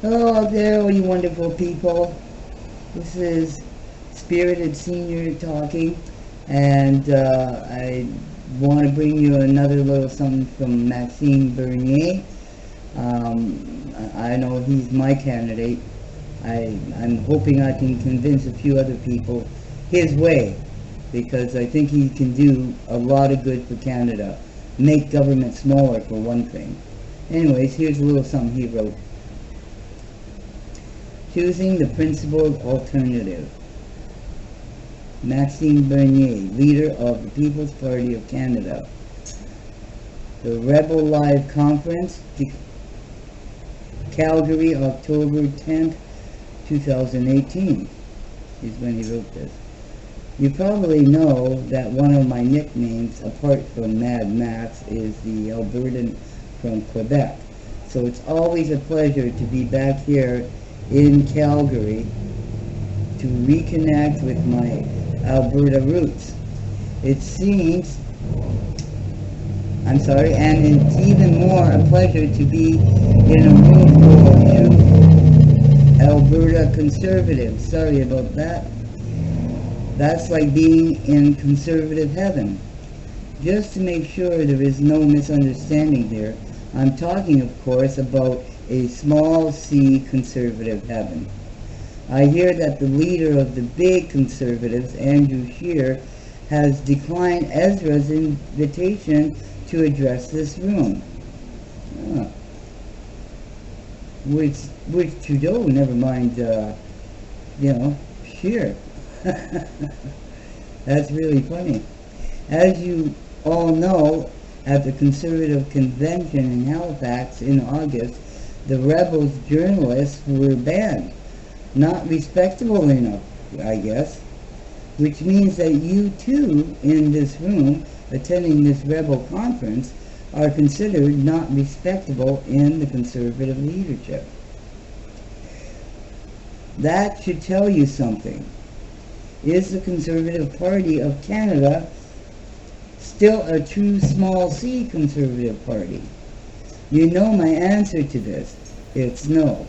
Hello out there, all you wonderful people. This is Spirited Senior talking, and I want to bring you another little something from Maxime Bernier. I know he's my candidate. I'm hoping I can convince a few other people his way, because I think he can do a lot of good for Canada. Make government smaller, for one thing. Anyways, here's a little something he wrote. Choosing the principled alternative. Maxime Bernier, leader of the People's Party of Canada. The Rebel Live Conference, Calgary, October 10th, 2018 is when he wrote this. You probably know that one of my nicknames, apart from Mad Max, is the Albertan from Quebec. So it's always a pleasure to be back here in Calgary to reconnect with my Alberta roots. It seems, and it's even more a pleasure to be in a room full of true Alberta conservatives. Sorry about that. That's like being in conservative heaven. Just to make sure there is no misunderstanding here, I'm talking, of course, about a small c conservative heaven. I hear that the leader of the big conservatives, Andrew Scheer, has declined Ezra's invitation to address this room. Ah. Which Trudeau, never mind, Scheer. That's really funny. As you all know, at the Conservative Convention in Halifax in August, the Rebels journalists were banned. Not respectable enough, I guess. Which means that you too, in this room, attending this Rebel conference, are considered not respectable in the Conservative leadership. That should tell you something. Is the Conservative Party of Canada still a true small c Conservative Party? You know my answer to this. It's no.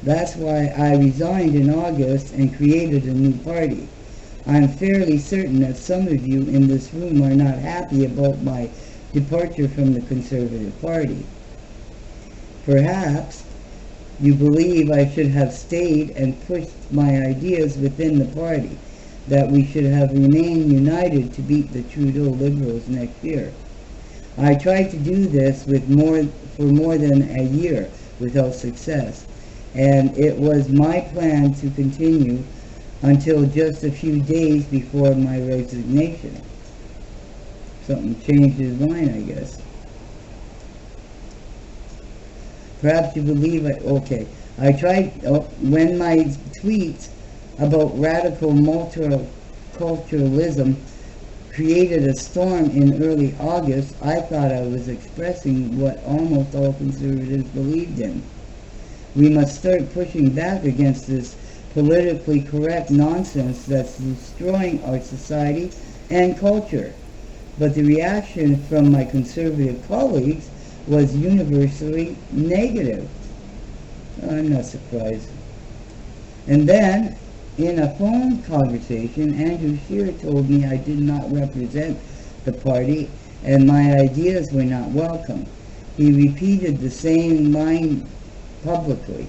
That's why I resigned in August and created a new party. I'm fairly certain that some of you in this room are not happy about my departure from the Conservative Party. Perhaps you believe I should have stayed and pushed my ideas within the party, that we should have remained united to beat the Trudeau Liberals next year. I tried to do this for more than a year without success, and it was my plan to continue until just a few days before my resignation. Something changed his mind, I guess. Perhaps you believe I tried, when my tweets about radical multiculturalism created a storm in early August, I thought I was expressing what almost all conservatives believed in. We must start pushing back against this politically correct nonsense that's destroying our society and culture. But the reaction from my conservative colleagues was universally negative. I'm not surprised. And then, in a phone conversation, Andrew Scheer told me I did not represent the party and my ideas were not welcome. He repeated the same line publicly,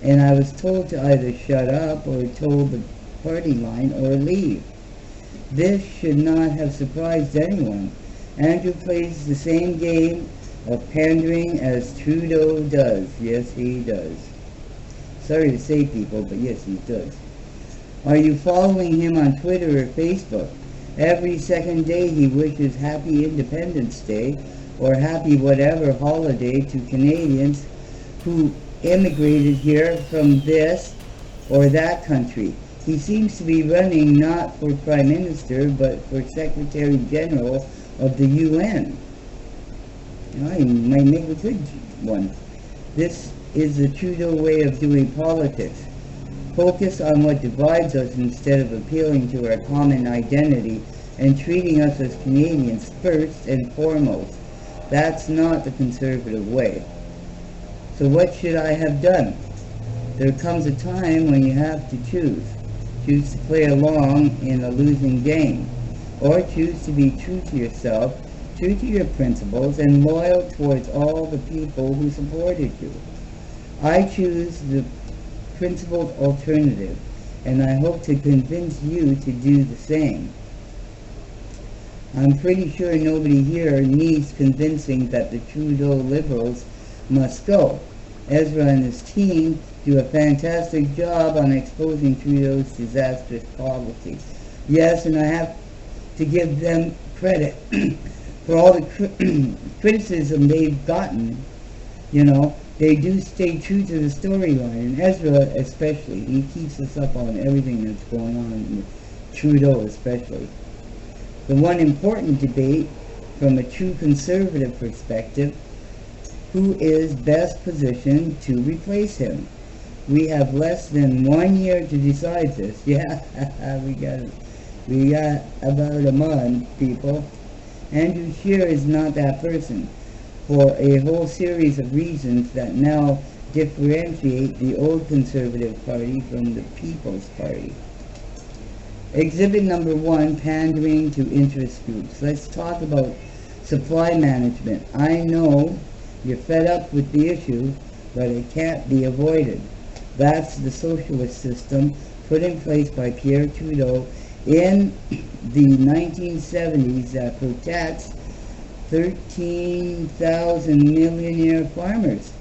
and I was told to either shut up or toe the party line or leave. This should not have surprised anyone. Andrew plays the same game of pandering as Trudeau does. Yes, he does. Sorry to say, people, but yes, he does. Are you following him on Twitter or Facebook? Every second day he wishes Happy Independence Day or Happy whatever holiday to Canadians who immigrated here from this or that country. He seems to be running not for Prime Minister, but for Secretary General of the UN. He might make a good one. This is the Trudeau way of doing politics. Focus on what divides us instead of appealing to our common identity and treating us as Canadians first and foremost. That's not the Conservative way. So what should I have done? There comes a time when you have to choose. Choose to play along in a losing game, or choose to be true to yourself, true to your principles, and loyal towards all the people who supported you. I choose the principled alternative, and I hope to convince you to do the same. I'm pretty sure nobody here needs convincing that the Trudeau Liberals must go. Ezra and his team do a fantastic job on exposing Trudeau's disastrous policy. Yes, and I have to give them credit for all the criticism they've gotten. You know, they do stay true to the storyline, and Ezra especially. He keeps us up on everything that's going on, with Trudeau especially. The one important debate from a true conservative perspective: who is best positioned to replace him? We have less than 1 year to decide this. Yeah, we got about a month, people. Andrew Scheer is not that person, for a whole series of reasons that now differentiate the old Conservative Party from the People's Party. Exhibit number 1, pandering to interest groups. Let's talk about supply management. I know you're fed up with the issue, but it can't be avoided. That's the socialist system put in place by Pierre Trudeau in the 1970s that protects 13,000 millionaire farmers.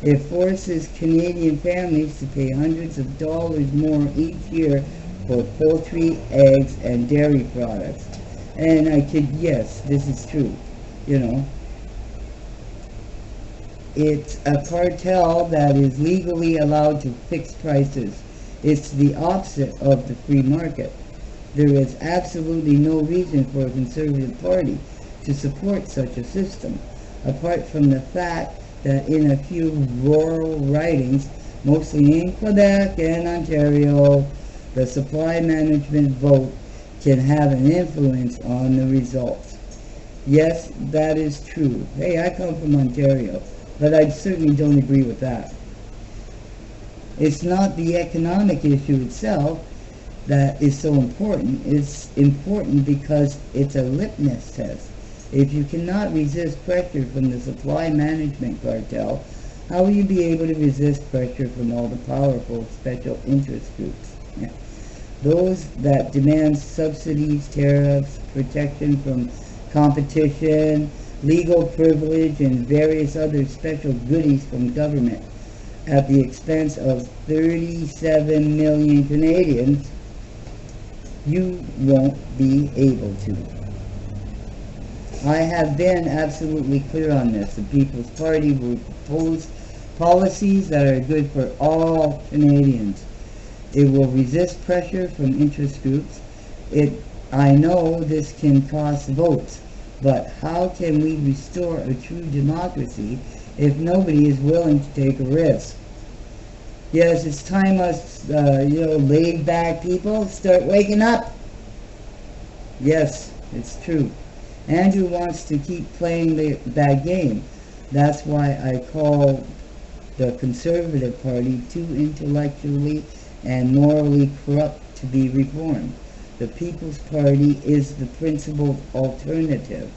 It forces Canadian families to pay hundreds of dollars more each year for poultry, eggs, and dairy products. And yes, this is true, you know. It's a cartel that is legally allowed to fix prices. It's the opposite of the free market. There is absolutely no reason for a Conservative Party to support such a system, apart from the fact that in a few rural ridings, mostly in Quebec and Ontario, the supply management vote can have an influence on the results. Yes, that is true. Hey, I come from Ontario, but I certainly don't agree with that. It's not the economic issue itself that is so important. It's important because it's a litmus test. If you cannot resist pressure from the supply management cartel, how will you be able to resist pressure from all the powerful special interest groups? Yeah. Those that demand subsidies, tariffs, protection from competition, legal privilege, and various other special goodies from government at the expense of 37 million Canadians, you won't be able to. I have been absolutely clear on this. The People's Party will propose policies that are good for all Canadians. It will resist pressure from interest groups. I know this can cost votes, but how can we restore a true democracy if nobody is willing to take a risk? Yes, it's time us, laid back people start waking up. Yes, it's true. Andrew wants to keep playing that game. That's why I call the Conservative Party too intellectually and morally corrupt to be reformed. The People's Party is the principled alternative.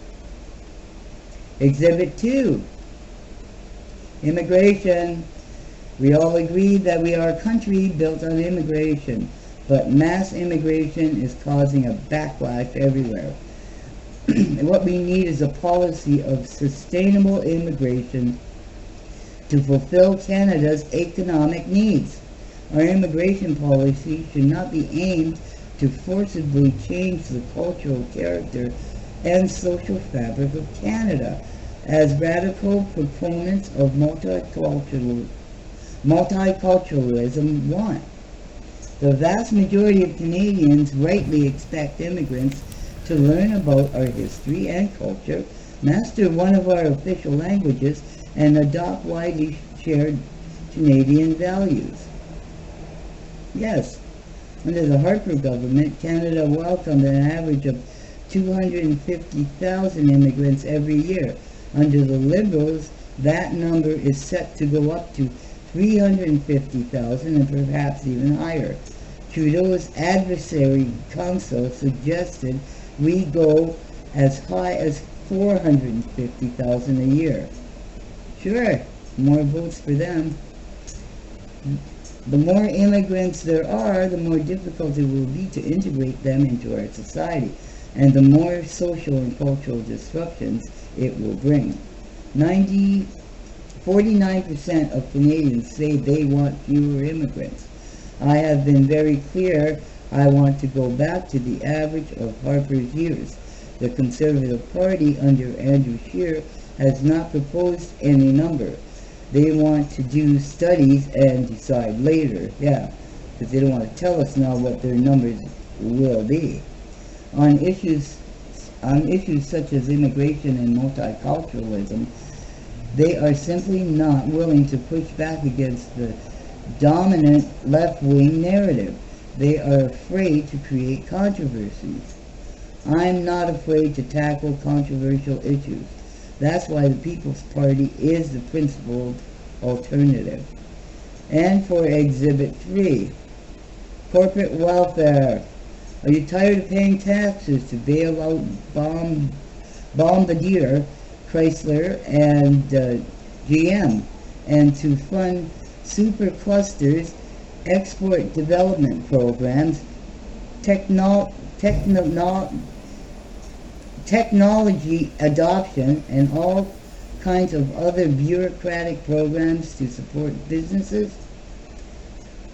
Exhibit 2. Immigration. We all agree that we are a country built on immigration, but mass immigration is causing a backlash everywhere. What we need is a policy of sustainable immigration to fulfill Canada's economic needs. Our immigration policy should not be aimed to forcibly change the cultural character and social fabric of Canada, as radical proponents of multiculturalism want. The vast majority of Canadians rightly expect immigrants to learn about our history and culture, master one of our official languages, and adopt widely shared Canadian values. Yes, under the Harper government, Canada welcomed an average of 250,000 immigrants every year. Under the Liberals, that number is set to go up to 350,000, and perhaps even higher. Trudeau's adversary council suggested we go as high as 450,000 a year. Sure, more votes for them. The more immigrants there are, the more difficult it will be to integrate them into our society, and the more social and cultural disruptions it will bring. 49% of Canadians say they want fewer immigrants. I have been very clear I want to go back to the average of Harper's years. The Conservative Party under Andrew Scheer has not proposed any number. They want to do studies and decide later. Yeah, because they don't want to tell us now what their numbers will be. On issues such as immigration and multiculturalism, they are simply not willing to push back against the dominant left-wing narrative. They are afraid to create controversies. I'm not afraid to tackle controversial issues. That's why the People's Party is the principled alternative. And for Exhibit 3, corporate welfare. Are you tired of paying taxes to bail out Bombardier, Chrysler, and GM, and to fund super clusters, export development programs, technology adoption, and all kinds of other bureaucratic programs to support businesses?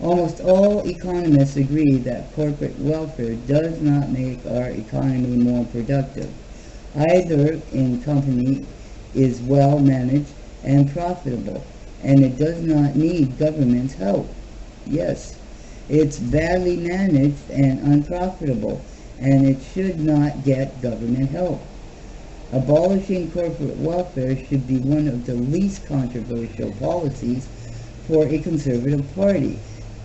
Almost all economists agree that corporate welfare does not make our economy more productive. Either in company is well managed and profitable, and it does not need government's help. Yes, it's badly managed and unprofitable, and it should not get government help. Abolishing corporate welfare should be one of the least controversial policies for a Conservative Party.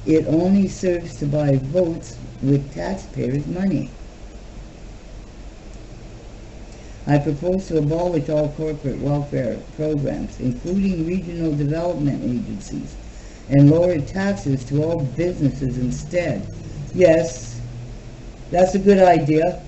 It only serves to buy votes with taxpayers' money. I propose to abolish all corporate welfare programs, including regional development agencies, and lower taxes to all businesses instead. Yes, that's a good idea.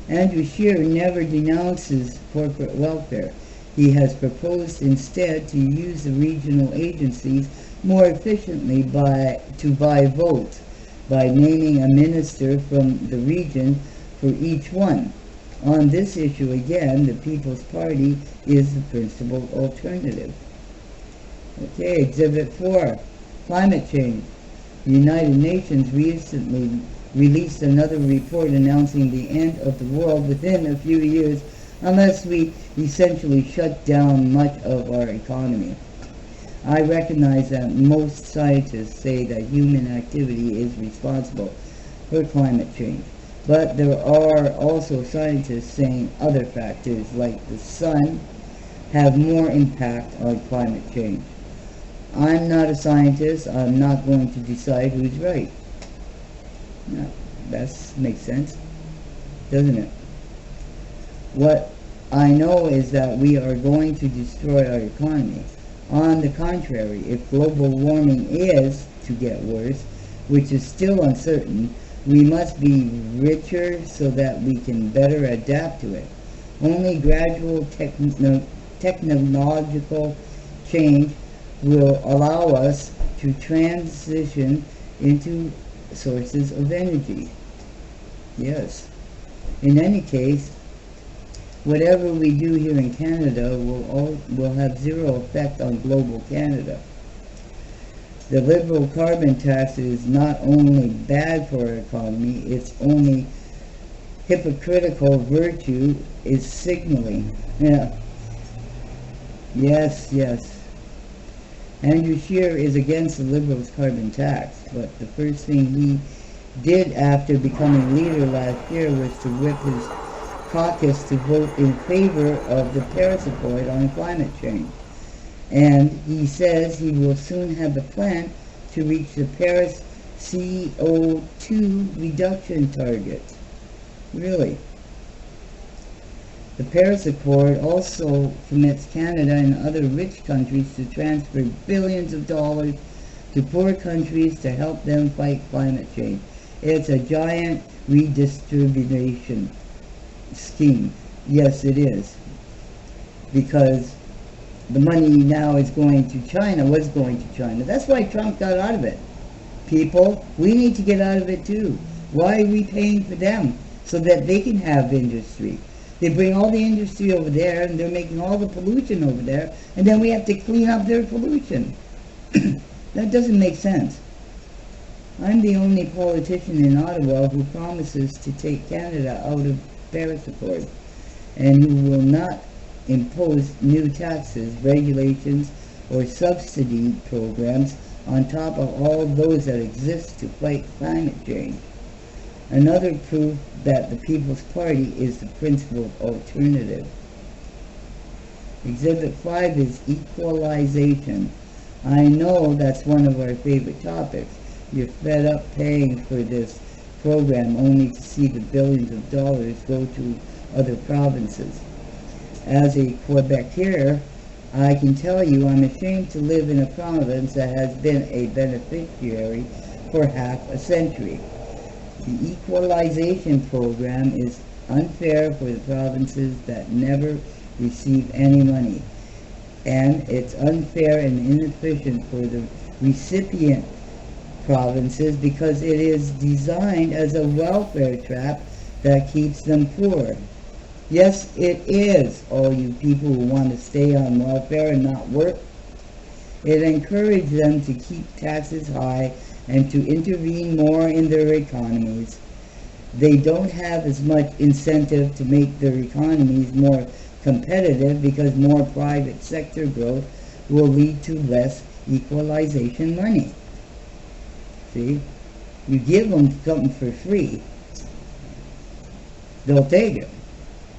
Andrew Scheer never denounces corporate welfare. He has proposed instead to use the regional agencies more efficiently to buy votes by naming a minister from the region for each one. On this issue again, the People's Party is the principal alternative. Okay, Exhibit 4, climate change. The United Nations recently released another report announcing the end of the world within a few years unless we essentially shut down much of our economy. I recognize that most scientists say that human activity is responsible for climate change, but there are also scientists saying other factors like the sun have more impact on climate change. I'm not a scientist. I'm not going to decide who's right. No, that makes sense, doesn't it? What I know is that we are going to destroy our economy. On the contrary, if global warming is to get worse, which is still uncertain, we must be richer so that we can better adapt to it. Only gradual technological change will allow us to transition into sources of energy. Yes. In any case, whatever we do here in Canada will have zero effect on global Canada. The liberal carbon tax is not only bad for our economy, its only hypocritical virtue is signaling. Yeah. Yes. Andrew Scheer is against the Liberals' carbon tax, but the first thing he did after becoming leader last year was to whip his caucus to vote in favor of the Paris Accord on climate change. And he says he will soon have a plan to reach the Paris CO2 reduction target. Really? The Paris Accord also commits Canada and other rich countries to transfer billions of dollars to poor countries to help them fight climate change. It's a giant redistribution scheme. Yes, it is. Because the money now is going to China, was going to China. That's why Trump got out of it. People, we need to get out of it too. Why are we paying for them? So that they can have industry. They bring all the industry over there and they're making all the pollution over there, and then we have to clean up their pollution. That doesn't make sense. I'm the only politician in Ottawa who promises to take Canada out of Paris Accord and who will not impose new taxes, regulations, or subsidy programs on top of all those that exist to fight climate change. Another proof that the People's Party is the principled alternative. Exhibit 5 is equalization. I know that's one of our favorite topics. You're fed up paying for this program only to see the billions of dollars go to other provinces. As a Quebecer, I can tell you I'm ashamed to live in a province that has been a beneficiary for half a century. The equalization program is unfair for the provinces that never receive any money, and it's unfair and inefficient for the recipient provinces because it is designed as a welfare trap that keeps them poor. Yes, it is, all you people who want to stay on welfare and not work. It encourages them to keep taxes high and to intervene more in their economies. They don't have as much incentive to make their economies more competitive because more private sector growth will lead to less equalization money. See? You give them something for free, they'll take it.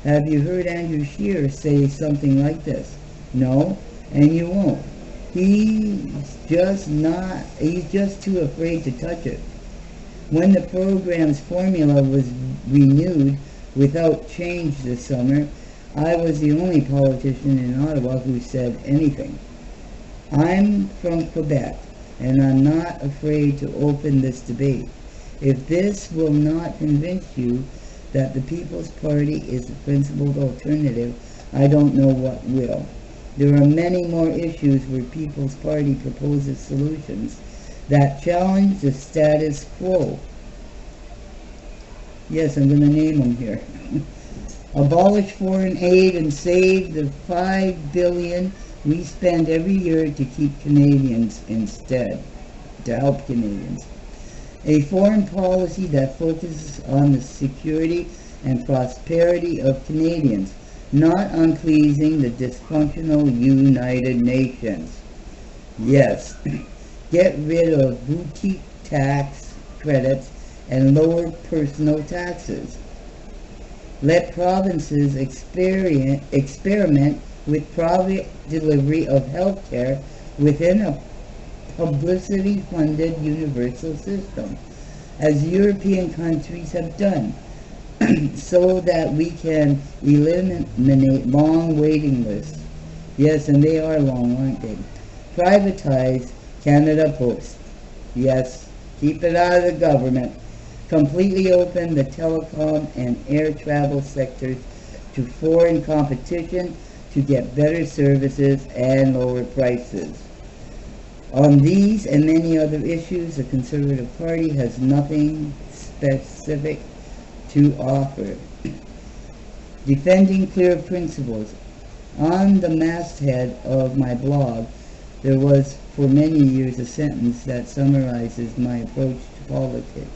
Have you heard Andrew Scheer say something like this? No, and you won't. He's just too afraid to touch it. When the program's formula was renewed without change this summer, I was the only politician in Ottawa who said anything. I'm from Quebec, and I'm not afraid to open this debate. If this will not convince you that the People's Party is the principled alternative, I don't know what will. There are many more issues where People's Party proposes solutions that challenge the status quo. Yes, I'm going to name them here. Abolish foreign aid and save the $5 billion we spend every year to keep Canadians instead, to help Canadians. A foreign policy that focuses on the security and prosperity of Canadians, not on pleasing the dysfunctional United Nations. Yes, get rid of boutique tax credits and lower personal taxes. Let provinces experiment with private delivery of health care within a publicity-funded universal system, as European countries have done, so that we can eliminate long waiting lists. Yes, and they are long, aren't they? Privatize Canada Post. Yes, keep it out of the government. Completely open the telecom and air travel sectors to foreign competition to get better services and lower prices. On these and many other issues, the Conservative Party has nothing specific to offer. Defending clear principles. On the masthead of my blog, there was for many years a sentence that summarizes my approach to politics.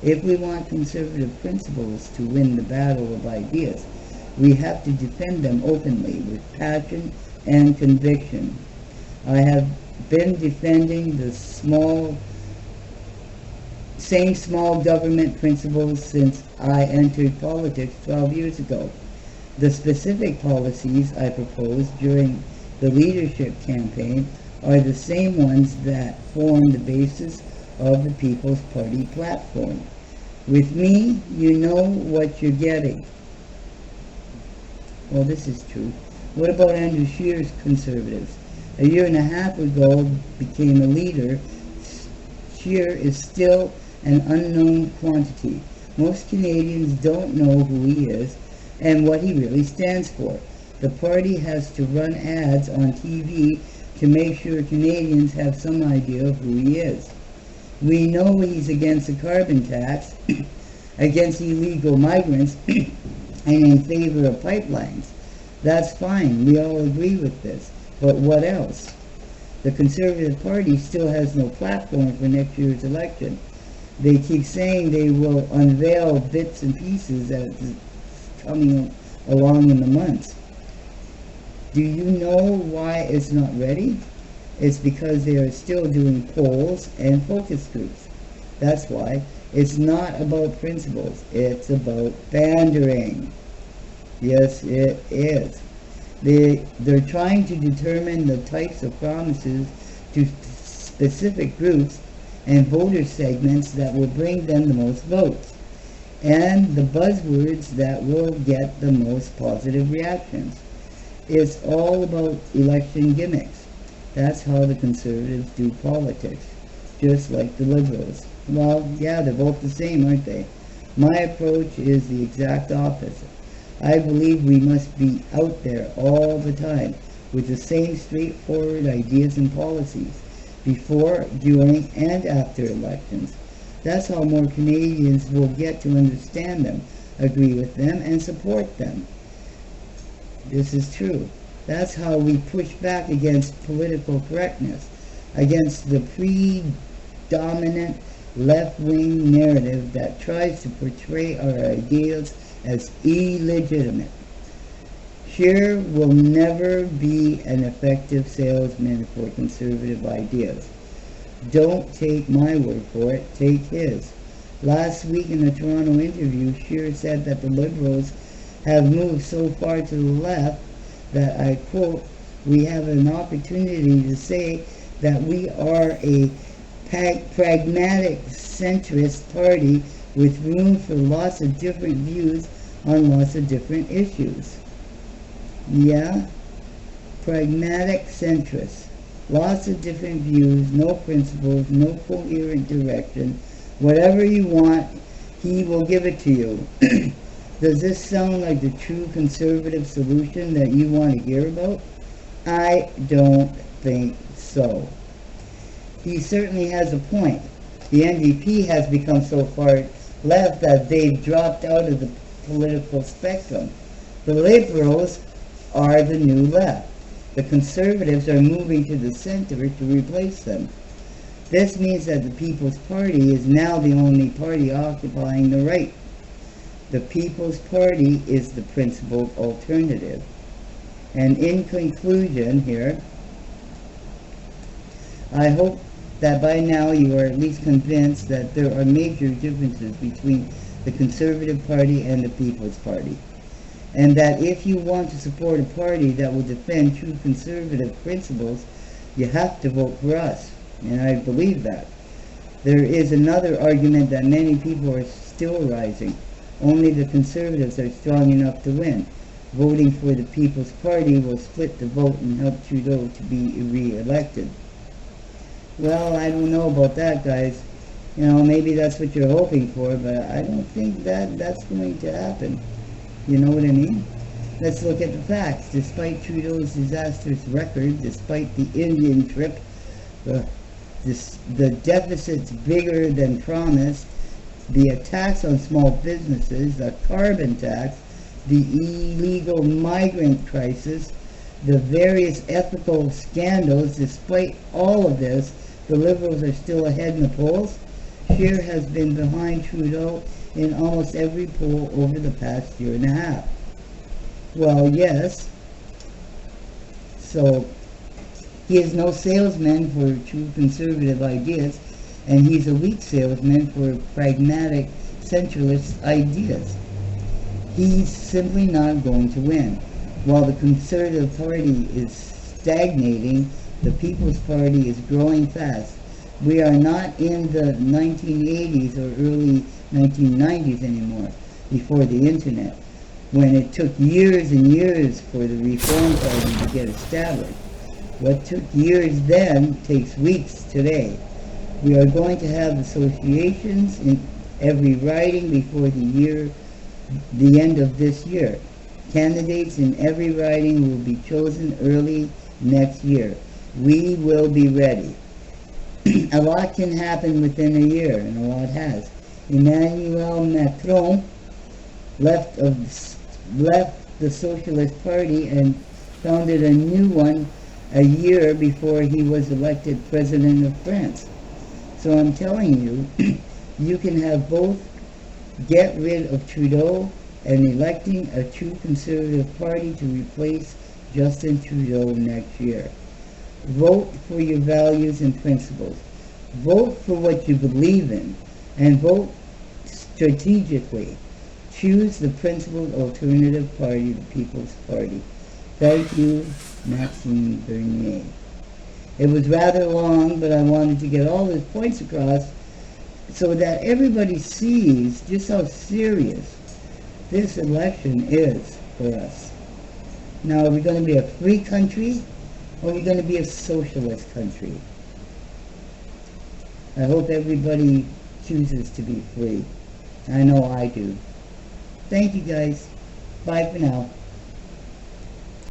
If we want conservative principles to win the battle of ideas, we have to defend them openly with passion and conviction. I have been defending the same small government principles since I entered politics 12 years ago. The specific policies I proposed during the leadership campaign are the same ones that form the basis of the People's Party platform. With me, you know what you're getting. Well, this is true. What about Andrew Scheer's Conservatives? A year and a half ago became a leader. Scheer is still an unknown quantity. Most Canadians don't know who he is and what he really stands for. The party has to run ads on TV to make sure Canadians have some idea of who he is. We know he's against the carbon tax, against illegal migrants, and in favor of pipelines. That's fine. We all agree with this. But what else? The Conservative Party still has no platform for next year's election. They keep saying they will unveil bits and pieces as it's coming along in the months. Do you know why it's not ready? It's because they are still doing polls and focus groups. That's why. It's not about principles. It's about pandering. Yes, it is. They're trying to determine the types of promises to specific groups and voter segments that will bring them the most votes, and the buzzwords that will get the most positive reactions. It's all about election gimmicks. That's how the Conservatives do politics, just like the Liberals. Well, yeah, they're both the same, aren't they? My approach is the exact opposite. I believe we must be out there all the time with the same straightforward ideas and policies before, during, and after elections. That's how more Canadians will get to understand them, agree with them, and support them. This is true. That's how we push back against political correctness, against the predominant left-wing narrative that tries to portray our ideals as illegitimate. Scheer will never be an effective salesman for conservative ideas. Don't take my word for it, take his. Last week in a Toronto interview, Scheer said that the Liberals have moved so far to the left that, I quote, "We have an opportunity to say that we are a pragmatic centrist party with room for lots of different views on lots of different issues." Yeah, pragmatic centrist. Lots of different views, no principles, no coherent direction. Whatever you want, he will give it to you. Does this sound like the true conservative solution that you want to hear about? I don't think so. He certainly has a point. The NDP has become so far left that they've dropped out of the political spectrum. The Liberals are the new left. The Conservatives are moving to the center to replace them. This means that the People's Party is now the only party occupying the right. The People's Party is the principled alternative. And in conclusion here, I hope that by now you are at least convinced that there are major differences between the Conservative Party and the People's Party. And that if you want to support a party that will defend true conservative principles, you have to vote for us. And I believe that. There is another argument that many people are still rising. Only the Conservatives are strong enough to win. Voting for the People's Party will split the vote and help Trudeau to be re-elected. Well, I don't know about that, guys. You know, maybe that's what you're hoping for, but I don't think that's going to happen. You know what I mean? Let's look at the facts. Despite Trudeau's disastrous record, despite the Indian trip, the deficit's bigger than promised, the attacks on small businesses, the carbon tax, the illegal migrant crisis, the various ethical scandals, despite all of this, the Liberals are still ahead in the polls. Scheer has been behind Trudeau in almost every poll over the past year and a half. Well, yes. So, he is no salesman for true conservative ideas, and he's a weak salesman for pragmatic centralist ideas. He's simply not going to win. While the Conservative Party is stagnating, the People's Party is growing fast. We are not in the 1980s or early 1990s anymore, before the internet. when it took years and years for the Reform Party to get established. What took years then takes weeks today. We are going to have associations in every riding before the end of this year. Candidates in every riding will be chosen early next year. We will be ready. A lot can happen within a year, and a lot has. Emmanuel Macron left the Socialist Party and founded a new one a year before he was elected President of France. So I'm telling you, you can have both. Get rid of Trudeau and electing a true Conservative Party to replace Justin Trudeau next year. Vote for your values and principles. Vote for what you believe in, and vote strategically. Choose the principled alternative party, the People's Party. Thank you, Maxime Bernier. It was rather long, but I wanted to get all his points across so that everybody sees just how serious this election is for us. Now, are we going to be a free country, or are we going to be a socialist country? I hope everybody chooses to be free. I know I do. Thank you, guys. Bye for now.